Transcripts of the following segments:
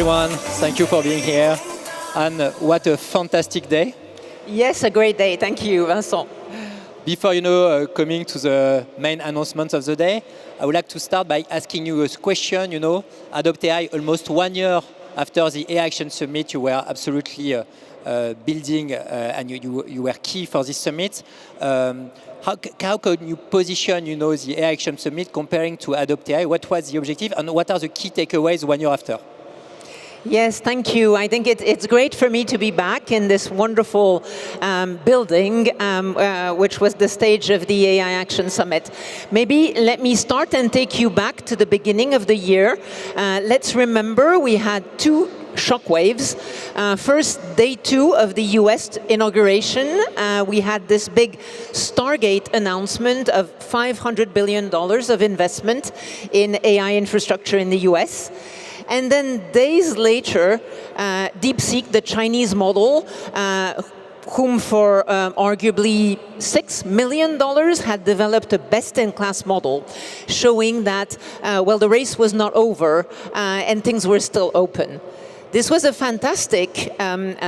everyone. Thank you for being here. And what a fantastic day. Yes, a great day. Thank you, Vincent. Before coming to the main announcement of the day, I would like to start by asking you a question. Adopt AI, almost 1 year after the AI Action Summit, you were absolutely building and you were key for this summit. How can you position the AI Action Summit comparing to Adopt AI? What was the objective and what are the key takeaways 1 year after? Yes, thank you. I think it's great for me to be back in this wonderful building, which was the stage of the AI Action Summit. Maybe let me start and take you back to the beginning of the year. Let's remember we had two shockwaves. First, day 2 of the US inauguration, we had this big Stargate announcement of $500 billion of investment in AI infrastructure in the US. And then days later, DeepSeek, the Chinese model, whom for arguably $6 million had developed a best-in-class model, showing that, the race was not over and things were still open. This was a fantastic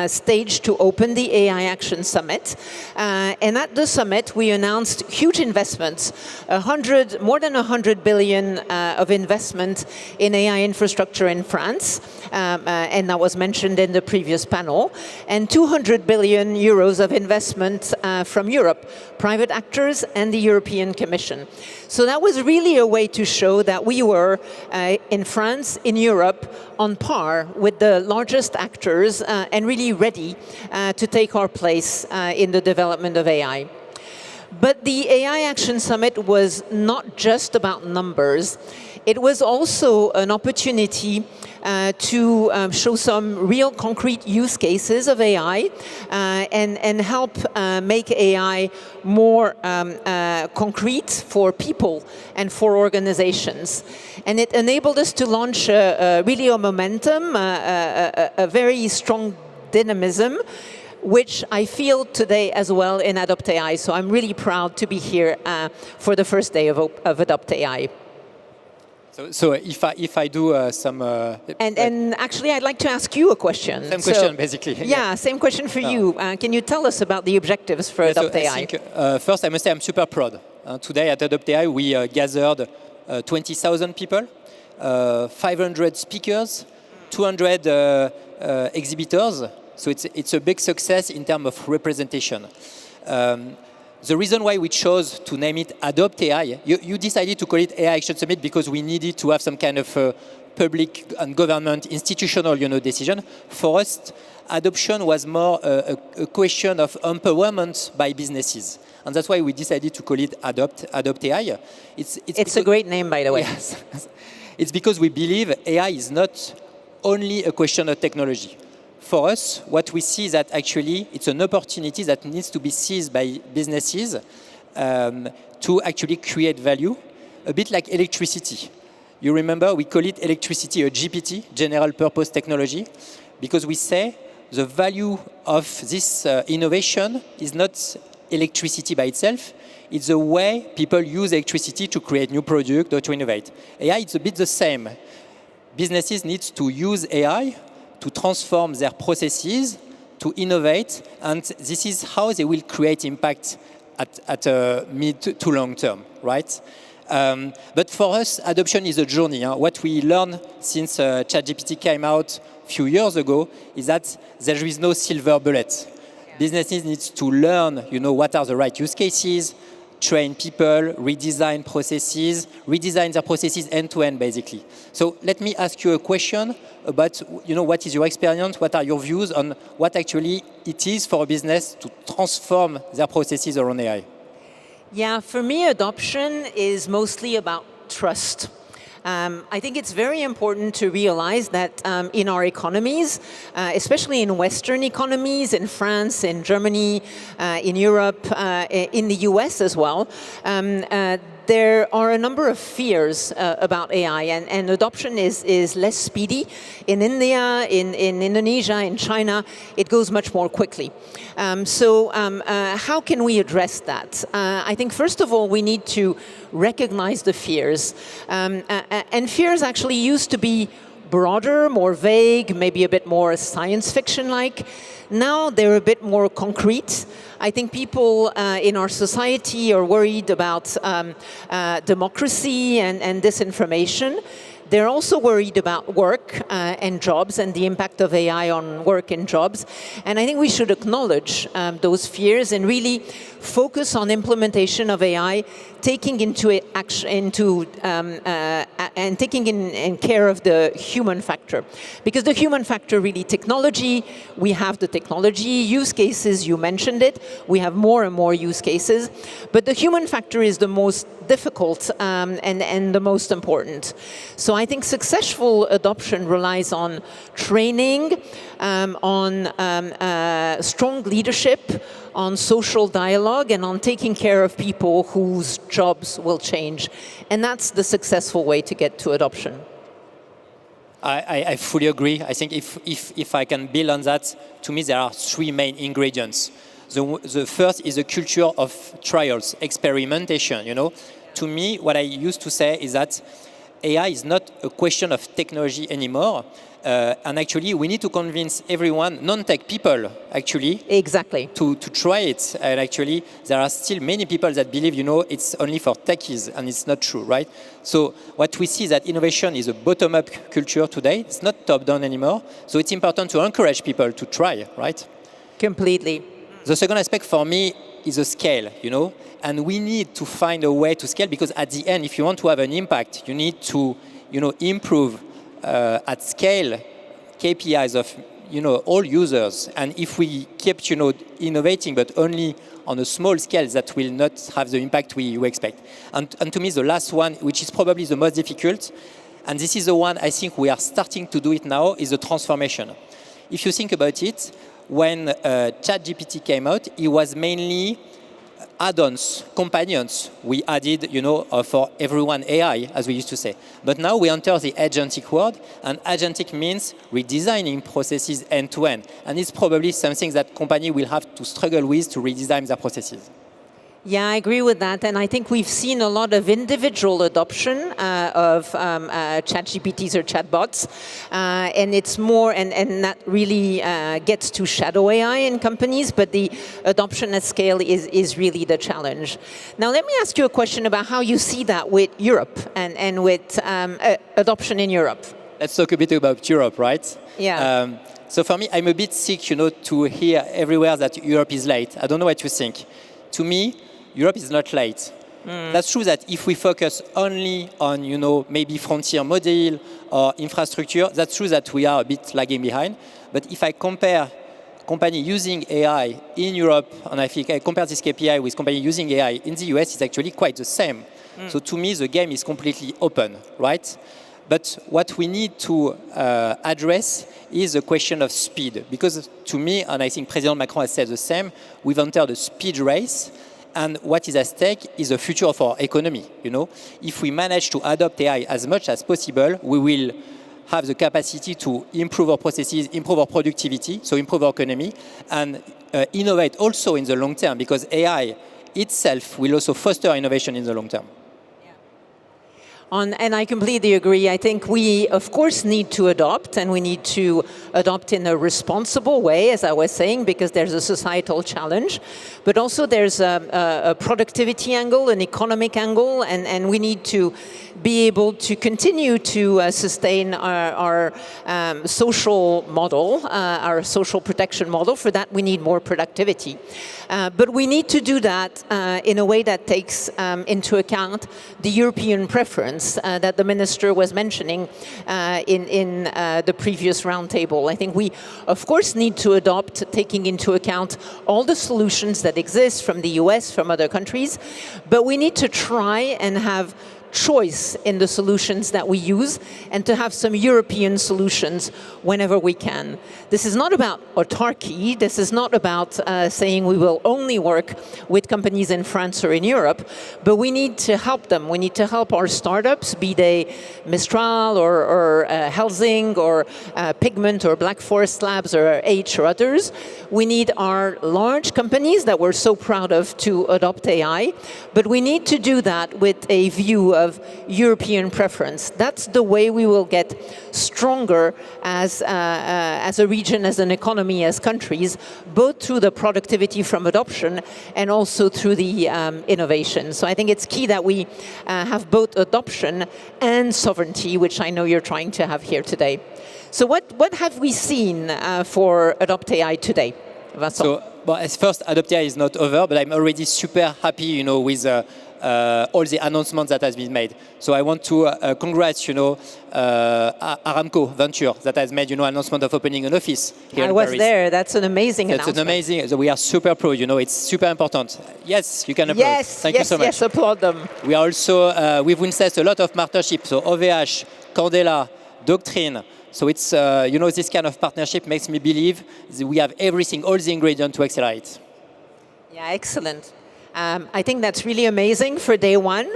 stage to open the AI Action Summit. And at the summit, we announced huge investments, more than 100 billion of investment in AI infrastructure in France, and that was mentioned in the previous panel, and 200 billion euros of investment from Europe, private actors and the European Commission. So that was really a way to show that we were, in France, in Europe, on par with the largest actors and really ready to take our place in the development of AI. But the AI Action Summit was not just about numbers. It was also an opportunity to show some real concrete use cases of AI and help make AI more concrete for people and for organizations. And it enabled us to launch really a momentum, a very strong dynamism, which I feel today as well in Adopt AI. So I'm really proud to be here for the first day of Adopt AI. So if I do some... And actually, I'd like to ask you a question. Same question, basically. Yeah, same question for you. Can you tell us about the objectives for Adopt AI? I think, first, I must say I'm super proud. Today at Adopt AI, we gathered 20,000 people, 500 speakers, 200 exhibitors. So it's a big success in terms of representation. The reason why we chose to name it Adopt AI, you decided to call it AI Action Summit because we needed to have some kind of public and government institutional decision. For us, adoption was more a question of empowerment by businesses. And that's why we decided to call it Adopt AI. It's a great name, by the way. Yes. It's because we believe AI is not only a question of technology. For us, what we see is that actually it's an opportunity that needs to be seized by businesses to actually create value, a bit like electricity. You remember we call it electricity a GPT, general purpose technology, because we say the value of this innovation is not electricity by itself, it's the way people use electricity to create new products or to innovate. AI, it's a bit the same. Businesses need to use AI to transform their processes, to innovate, and this is how they will create impact at a mid to long term, right? But for us, adoption is a journey. What we learned since ChatGPT came out a few years ago is that there is no silver bullet. Businesses need to learn, what are the right use cases, train people, redesign their processes end-to-end, basically. So let me ask you a question about, what is your experience, what are your views on what actually it is for a business to transform their processes around AI? Yeah, for me, adoption is mostly about trust. I think it's very important to realize that in our economies, especially in Western economies, in France, in Germany, in Europe, in the US as well, there are a number of fears about AI, and adoption is less speedy. In India, in Indonesia, in China, it goes much more quickly. So how can we address that? I think, first of all, we need to recognize the fears. And fears actually used to be broader, more vague, maybe a bit more science fiction-like. Now they're a bit more concrete. I think people in our society are worried about democracy and disinformation. They're also worried about work and jobs and the impact of AI on work and jobs. And I think we should acknowledge those fears and really focus on implementation of AI, taking into and taking in care of the human factor. Because the human factor, really, technology, we have the technology, use cases, you mentioned it, we have more and more use cases, but the human factor is the most difficult and the most important. So I think successful adoption relies on training, on strong leadership, on social dialogue, and on taking care of people whose jobs will change. And that's the successful way to get to adoption. I fully agree. I think if I can build on that, to me there are three main ingredients. The first is a culture of trials, experimentation. To me, what I used to say is that AI is not a question of technology anymore. And actually, we need to convince everyone, non-tech people, actually, exactly, to try it. And actually, there are still many people that believe, it's only for techies, and it's not true, right? So what we see is that innovation is a bottom-up culture today. It's not top-down anymore. So it's important to encourage people to try, right? Completely. The second aspect for me is a scale, and we need to find a way to scale, because at the end, if you want to have an impact, you need to, improve at scale KPIs of all users. And if we keep innovating but only on a small scale, that will not have the impact we expect. And to me, the last one, which is probably the most difficult, and this is the one I think we are starting to do it now, is the transformation. If you think about it, when ChatGPT came out, it was mainly add-ons, companions we added, for everyone AI, as we used to say. But now we enter the agentic world, and agentic means redesigning processes end-to-end. And it's probably something that company will have to struggle with to redesign their processes. Yeah, I agree with that. And I think we've seen a lot of individual adoption of ChatGPTs or chatbots. And it's more, and that really gets to shadow AI in companies, but the adoption at scale is really the challenge. Now, let me ask you a question about how you see that with Europe and with adoption in Europe. Let's talk a bit about Europe, right? Yeah. So for me, I'm a bit sick, to hear everywhere that Europe is late. I don't know what you think. To me, Europe is not late. That's true that if we focus only on, maybe frontier model or infrastructure, that's true that we are a bit lagging behind. But if I compare company using AI in Europe, and I think I compare this KPI with company using AI in the US, it's actually quite the same. So to me, the game is completely open, right? But what we need to address is the question of speed. Because to me, and I think President Macron has said the same, we've entered a speed race. And what is at stake is the future of our economy. If we manage to adopt AI as much as possible, we will have the capacity to improve our processes, improve our productivity, so improve our economy, and innovate also in the long term, because AI itself will also foster innovation in the long term. And I completely agree. I think we, of course, need to adopt, and we need to adopt in a responsible way, as I was saying, because there's a societal challenge. But also there's a productivity angle, an economic angle, and we need to be able to continue to sustain our social model, our social protection model. For that, we need more productivity. But we need to do that in a way that takes into account the European preference that the minister was mentioning in the previous roundtable. I think we, of course, need to adopt, taking into account all the solutions that exist from the US, from other countries, but we need to try and have choice in the solutions that we use and to have some European solutions whenever we can. This is not about autarky. This is not about saying we will only work with companies in France or in Europe, but we need to help them. We need to help our startups, be they Mistral or Helsing or Pigment or Black Forest Labs or H or others. We need our large companies that we're so proud of to adopt AI, but we need to do that with a view of European preference. That's the way we will get stronger as a region, as an economy, as countries, both through the productivity from adoption and also through the innovation. So I think it's key that we have both adoption and sovereignty, which I know you're trying to have here today. So what have we seen for Adopt AI today, Vincent? So, well, as first, Adopt AI is not over, but I'm already super happy, with all the announcements that has been made. So I want to congratulate, Aramco Venture that has made, announcement of opening an office here in Paris. I was there. That's an amazing announcement. That's an amazing. So we are super proud. It's super important. Yes, you can applaud. Yes, Thank you so much. Yes, applaud them. We are also with Winsest a lot of partnerships. So OVH, Candela, Doctrine. So it's this kind of partnership makes me believe that we have everything, all the ingredients to accelerate. Yeah, excellent. I think that's really amazing for day one.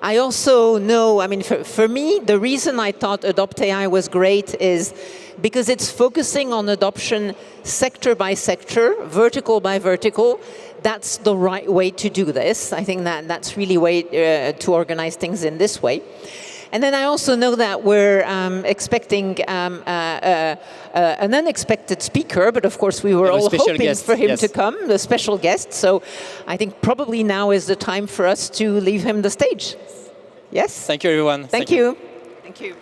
I also know, for me, the reason I thought Adopt AI was great is because it's focusing on adoption sector by sector, vertical by vertical. That's the right way to do this. I think that's really way to organize things in this way. And then I also know that we're expecting an unexpected speaker, but of course we were all hoping for him to come, the special guest. So I think probably now is the time for us to leave him the stage. Yes? Thank you, everyone. Thank you. Thank you.